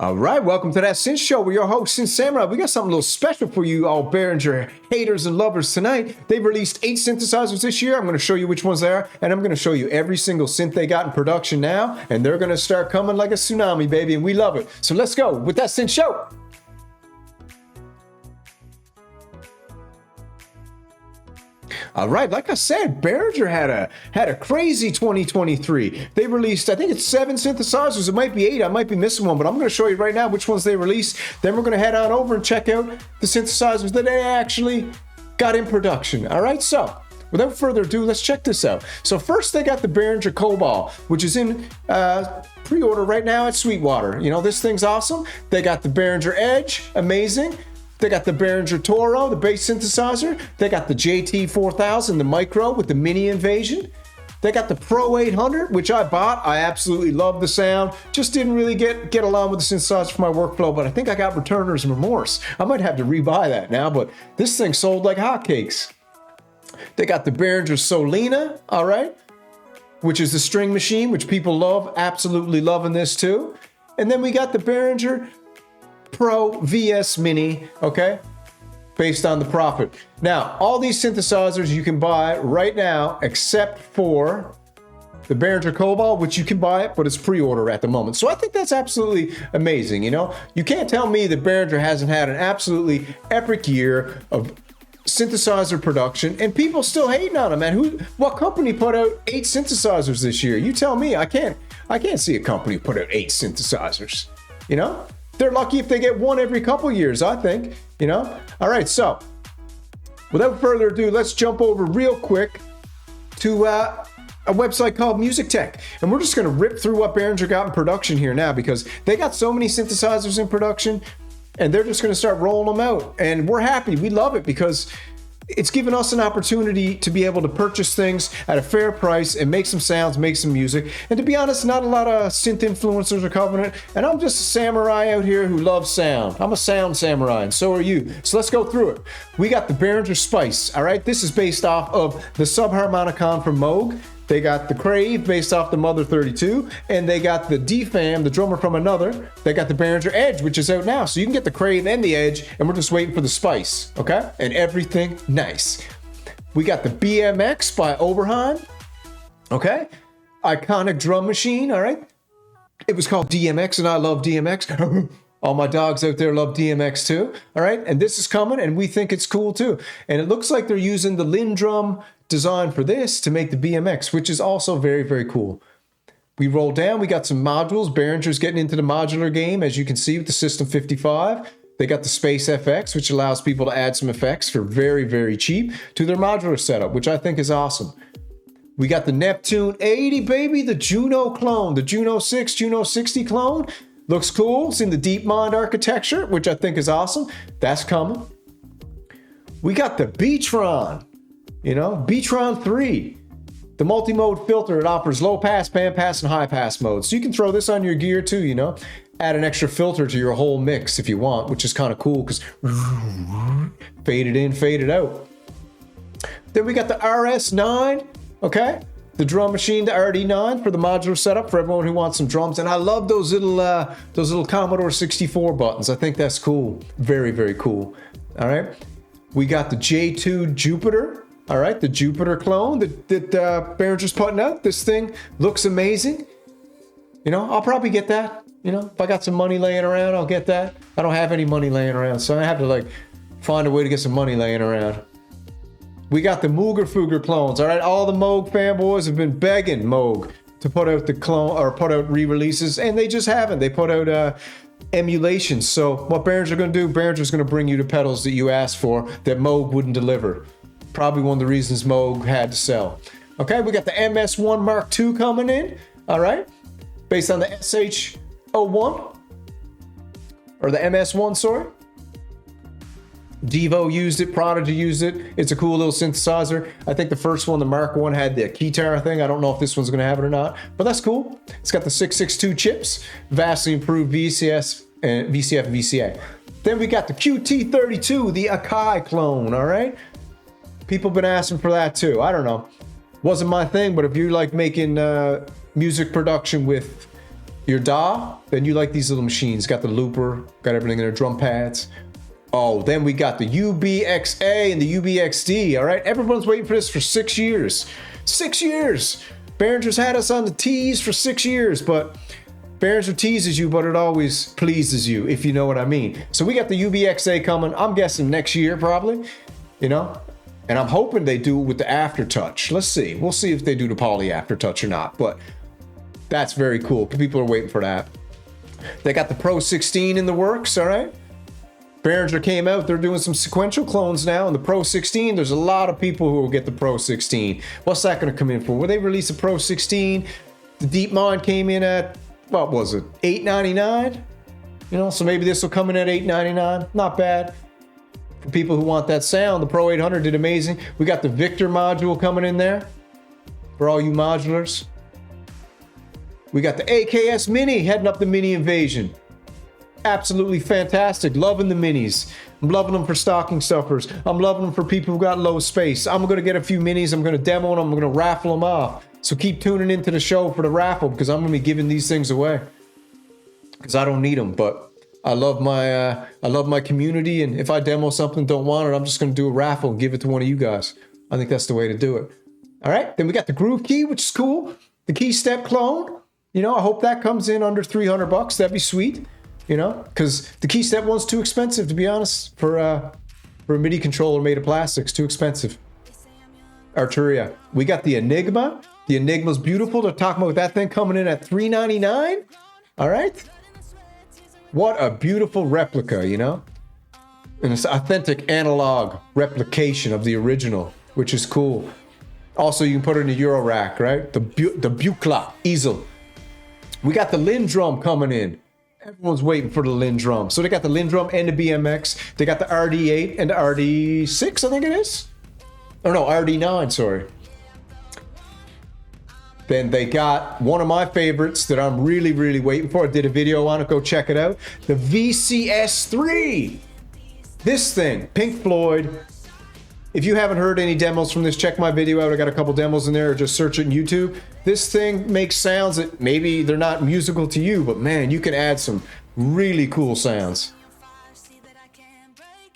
All right, welcome to that Synth Show. We're your host, Synth Samurai. We got something a little special for you, all Behringer haters and lovers tonight. They've released 8 synthesizers this year. I'm going to show you which ones they are, and I'm going to show you every single synth they got in production now, and they're going to start coming like a tsunami, baby, and we love it. So let's go with that Synth Show. All right, like I said, Behringer had a crazy 2023. They released, I think it's 7 synthesizers. It might be 8. I might be missing one, but I'm going to show you right now which ones they released. Then we're going to head on over and check out the synthesizers that they actually got in production. All right, so without further ado, let's check this out. So first, they got the Behringer Kobol, which is in pre-order right now at Sweetwater. You know, this thing's awesome. They got the Behringer Edge, amazing. They got the Behringer Toro, the bass synthesizer. They got the JT4000, the micro with the mini invasion. They got the Pro 800, which I bought. I absolutely love the sound. Just didn't really get along with the synthesizer for my workflow, but I think I got returner's remorse. I might have to rebuy that now, but this thing sold like hotcakes. They got the Behringer Solina, all right, which is the string machine, which people love, absolutely loving this too. And then we got the Behringer Pro VS Mini, okay, based on the Prophet. Now, all these synthesizers you can buy right now, except for the Behringer Kobol, which you can buy it, but it's pre-order at the moment. So I think that's absolutely amazing, you know? You can't tell me that Behringer hasn't had an absolutely epic year of synthesizer production, and people still hating on them, man. What company put out 8 synthesizers this year? You tell me. I can't see a company put out 8 synthesizers, you know? They're lucky if they get one every couple years, I think, you know? All right, so without further ado, let's jump over real quick to a website called Music Tech. And we're just going to rip through what Behringer got in production here now, because they got so many synthesizers in production, and they're just going to start rolling them out. And we're happy. We love it because it's given us an opportunity to be able to purchase things at a fair price and make some sounds, make some music. And to be honest, not a lot of synth influencers are covering it. And I'm just a samurai out here who loves sound. I'm a sound samurai, and so are you. So let's go through it. We got the Behringer Spice, all right? This is based off of the Subharmonicon from Moog. They got the Crave based off the Mother 32, and they got the DFAM, the drummer from Another. They got the Behringer Edge, which is out now. So you can get the Crave and the Edge, and we're just waiting for the Spice, okay? And everything nice. We got the BMX by Oberheim, okay? Iconic drum machine, all right? It was called DMX, and I love DMX. All my dogs out there love DMX too, all right? And this is coming, and we think it's cool too. And it looks like they're using the LmDrum design for this to make the BMX, which is also very, very cool. We roll down, we got some modules. Behringer's getting into the modular game, as you can see with the System 55. They got the Space FX, which allows people to add some effects for very, very cheap to their modular setup, which I think is awesome. We got the Neptune 80, baby, the Juno clone, the Juno 6, Juno 60 clone. Looks cool. It's in the DeepMind architecture, which I think is awesome. That's coming. We got the B-Tron, you know, B-Tron III, the multi-mode filter. It offers low pass, band pass, and high pass modes. So you can throw this on your gear too, you know, add an extra filter to your whole mix if you want, which is kind of cool because fade it in, fade it out. Then we got the RS9, okay? The drum machine, the RD9 for the modular setup for everyone who wants some drums. And I love those little Commodore 64 buttons. I think that's cool. Very, very cool. All right. We got the J2 Jupiter. All right. The Jupiter clone that Behringer's putting out. This thing looks amazing. You know, I'll probably get that. You know, if I got some money laying around, I'll get that. I don't have any money laying around, so I have to like find a way to get some money laying around. We got the Moogerfooger clones, all right? All the Moog fanboys have been begging Moog to put out the clone or put out re-releases, and they just haven't. They put out emulations. So what Behringer's going to do, Behringer's going to bring you the pedals that you asked for that Moog wouldn't deliver. Probably one of the reasons Moog had to sell. Okay, we got the MS1 Mark II coming in, all right? Based on the SH01, or the MS1, sorry. Devo used it, Prodigy used it. It's a cool little synthesizer. I think the first one, the Mark I, had the guitar thing. I don't know if this one's going to have it or not, but that's cool. It's got the 662 chips, vastly improved VCF and VCA. Then we got the QT32, the AKS clone, all right? People been asking for that too. I don't know. Wasn't my thing, but if you like making music production with your DAW, then you like these little machines. Got the looper, got everything in their drum pads. Oh, then we got the UBXA and the UBXD, all right? Everyone's waiting for this for 6 years. 6 years! Behringer's had us on the tease for 6 years, but Behringer teases you, but it always pleases you, if you know what I mean. So we got the UBXA coming, I'm guessing next year probably, you know? And I'm hoping they do it with the aftertouch. Let's see. We'll see if they do the poly aftertouch or not, but that's very cool. People are waiting for that. They got the Pro 16 in the works, all right? Behringer came out, they're doing some sequential clones now, and the Pro 16, there's a lot of people who will get the Pro 16. What's that gonna come in for? Will they release a Pro 16? The DeepMind came in at, what was it, $899? You know, so maybe this will come in at $899, not bad. For people who want that sound, the Pro 800 did amazing. We got the Victor module coming in there, for all you modulars. We got the AKS Mini heading up the Mini invasion. Absolutely fantastic. Loving the minis. I'm loving them for stocking stuffers. I'm loving them for people who got low space. I'm going to get a few minis. I'm going to demo them. I'm going to raffle them off. So keep tuning into the show for the raffle because I'm going to be giving these things away. Because I don't need them, but I love my community. And if I demo something, don't want it, I'm just going to do a raffle and give it to one of you guys. I think that's the way to do it. All right. Then we got the Groove Key, which is cool. The Key Step clone. You know, I hope that comes in under $300. That'd be sweet. You know, because the Key Step one's too expensive, to be honest, for a MIDI controller made of plastics. Too expensive. Arturia. We got the Enigma. The Enigma's beautiful. They're talking about that thing coming in at $399. All right. What a beautiful replica, you know? And it's authentic analog replication of the original, which is cool. Also, you can put it in a Euro rack, right? The Buchla easel. We got the LmDrum coming in. Everyone's waiting for the LmDrum. So they got the LmDrum and the BMX. They got the RD8 and the RD6, I think it is. Or no, RD9, sorry. Then they got one of my favorites that I'm really, really waiting for. I did a video on it. Go check it out. The VCS3. This thing, Pink Floyd. If you haven't heard any demos from this, check my video out. I got a couple demos in there, or just search it on YouTube. This thing makes sounds that maybe they're not musical to you, but man, you can add some really cool sounds.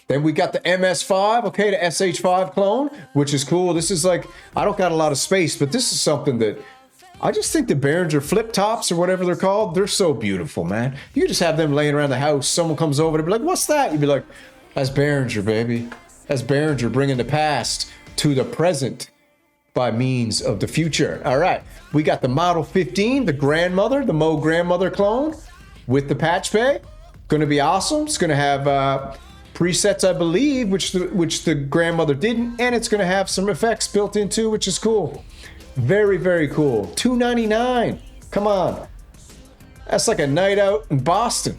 Then we got the MS5, okay, the SH5 clone, which is cool. This is like, I don't got a lot of space, but this is something that I just think the Behringer flip tops or whatever they're called, they're so beautiful, man. You just have them laying around the house. Someone comes over to be like, what's that? You'd be like, that's Behringer, baby. That's Behringer bringing the past to the present by means of the future. All right, we got the Model 15, the grandmother, the Mo grandmother clone with the patch bay. Going to be awesome. It's going to have presets, I believe, which the grandmother didn't, and it's going to have some effects built into, which is cool. Very, very cool. $299. Come on. That's like a night out in Boston.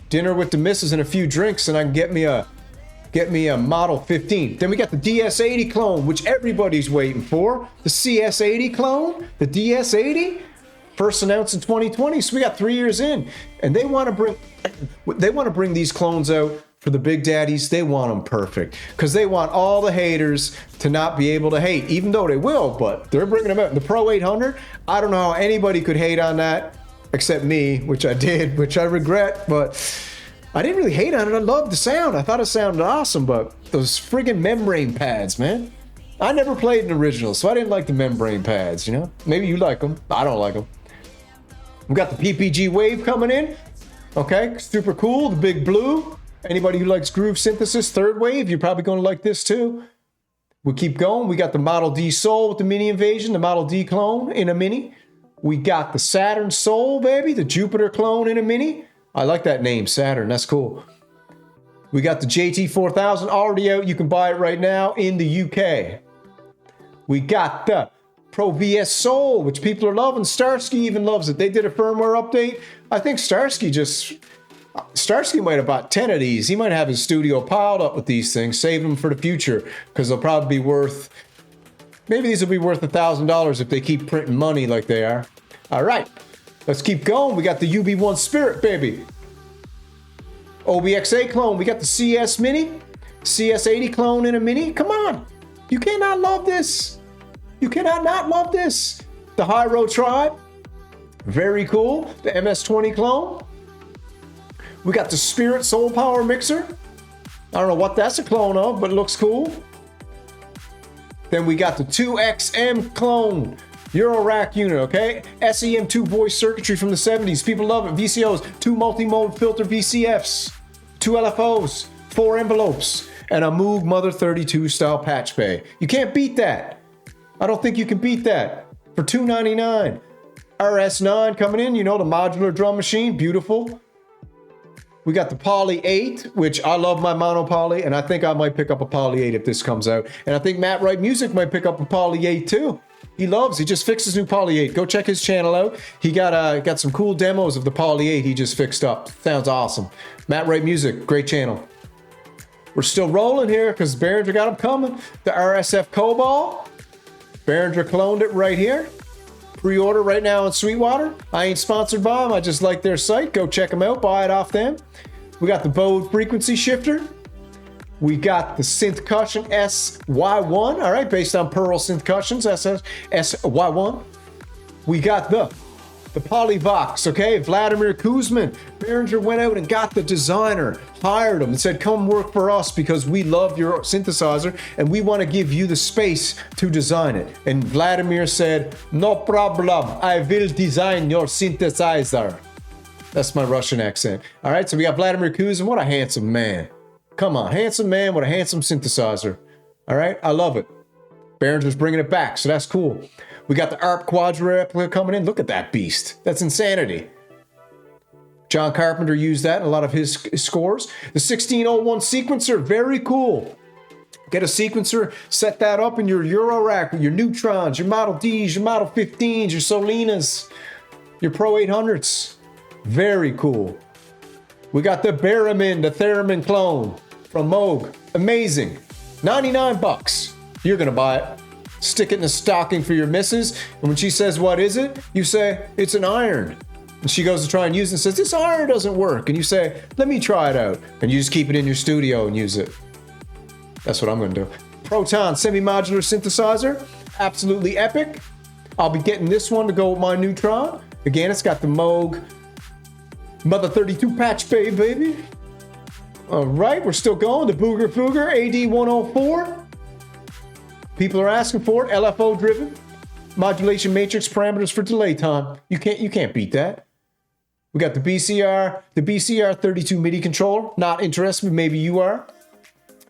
Dinner with the missus and a few drinks, and I can get me a Model 15. Then we got the DS80 clone, which everybody's waiting for. The CS80 clone, the DS80, first announced in 2020. So we got 3 years in, and they want to bring these clones out for the big daddies. They want them perfect because they want all the haters to not be able to hate, even though they will. But they're bringing them out. The Pro 800. I don't know how anybody could hate on that except me, which I did, which I regret, but I didn't really hate on it. I loved the sound. I thought it sounded awesome, but those friggin' membrane pads, man. I never played an original, so I didn't like the membrane pads, you know? Maybe you like them. I don't like them. We got the PPG Wave coming in. Okay, super cool. The big blue. Anybody who likes groove synthesis, third wave, you're probably going to like this too. We'll keep going. We got the Model D Soul with the Mini Invasion, the Model D clone in a Mini. We got the Saturn Soul, baby, the Jupiter clone in a Mini. I like that name, Saturn. That's cool. We got the JT4000 already out. You can buy it right now in the UK. We got the Pro VS Soul, which people are loving. Starsky even loves it. They did a firmware update. I think Starsky might have bought 10 of these. He might have his studio piled up with these things, save them for the future, because they'll probably be worth, maybe these will be worth $1,000 if they keep printing money like they are. All right. Let's keep going. We got the UB1 Spirit, baby. OBXA clone. We got the CS Mini. CS80 clone in a Mini. Come on. You cannot love this. You cannot not love this. The Hirotribe. Very cool. The MS-20 clone. We got the Spirit Soul Power Mixer. I don't know what that's a clone of, but it looks cool. Then we got the 2XM clone Euro rack unit, okay? SEM2 voice circuitry from the 70s. People love it. VCOs, 2 multi-mode filter VCFs, 2 LFOs, 4 envelopes, and a Moog Mother 32 style patch bay. You can't beat that. I don't think you can beat that. For $299. RS9 coming in, you know, the modular drum machine, beautiful. We got the PolyEight, which I love my mono poly, and I think I might pick up a PolyEight if this comes out. And I think Matt Wright Music might pick up a PolyEight too. He just fixed his new PolyEight. Go check his channel out. He got some cool demos of the PolyEight he just fixed up. Sounds awesome. Matt Wright Music, great channel. We're still rolling here because Behringer got them coming. The RSF Kobol. Behringer cloned it right here. Pre-order right now in Sweetwater. I ain't sponsored by them. I just like their site. Go check them out. Buy it off them. We got the Bode frequency shifter. We got the Syncussion SY-1. All right, based on Pearl Syncussions SY-1. We got the Polivoks, okay? Vladimir Kuzmin. Behringer went out and got the designer, hired him, and said, come work for us because we love your synthesizer and we want to give you the space to design it. And Vladimir said, no problem, I will design your synthesizer. That's my Russian accent. All right, so we got Vladimir Kuzmin. What a handsome man. Come on, handsome man with a handsome synthesizer. All right, I love it. Behringer's bringing it back, so that's cool. We got the ARP Quadra replica coming in. Look at that beast. That's insanity. John Carpenter used that in a lot of his scores. The 1601 sequencer, very cool. Get a sequencer, set that up in your Euro rack with your Neutrons, your Model Ds, your Model 15s, your Solinas, your Pro 800s. Very cool. We got the Behremin, the Theremin clone from Moog. Amazing. 99 bucks. You're gonna buy it. Stick it in a stocking for your missus, and when she says, what is it? You say, it's an iron. And she goes to try and use it and says, this iron doesn't work. And you say, let me try it out. And you just keep it in your studio and use it. That's what I'm gonna do. Proton semi-modular synthesizer, absolutely epic. I'll be getting this one to go with my Neutron. Again, it's got the Moog Mother 32 patch bay, baby. All right, we're still going. The BoogerFooger AD104. People are asking for it. LFO driven. Modulation matrix parameters for delay time. You can't beat that. We got the BCR 32 MIDI controller. Not interested, but maybe you are.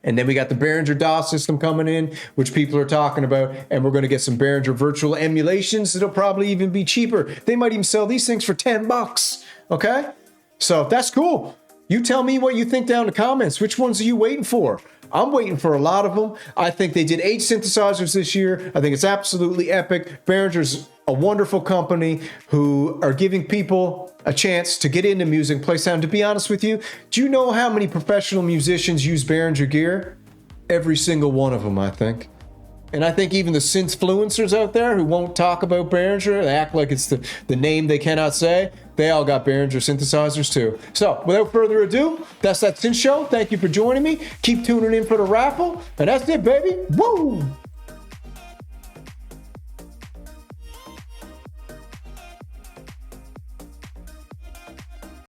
And then we got the Behringer DAW system coming in, which people are talking about. And we're going to get some Behringer virtual emulations. It'll probably even be cheaper. They might even sell these things for 10 bucks. Okay? So that's cool. You tell me what you think down in the comments. Which ones are you waiting for? I'm waiting for a lot of them. I think they did 8 synthesizers this year. I think it's absolutely epic. Behringer's a wonderful company who are giving people a chance to get into music, play sound. To be honest with you, do you know how many professional musicians use Behringer gear? Every single one of them, I think. And I think even the synthfluencers out there who won't talk about Behringer, they act like it's the name they cannot say, they all got Behringer synthesizers too. So, without further ado, that's that Synth Show. Thank you for joining me. Keep tuning in for the raffle. And that's it, baby. Woo!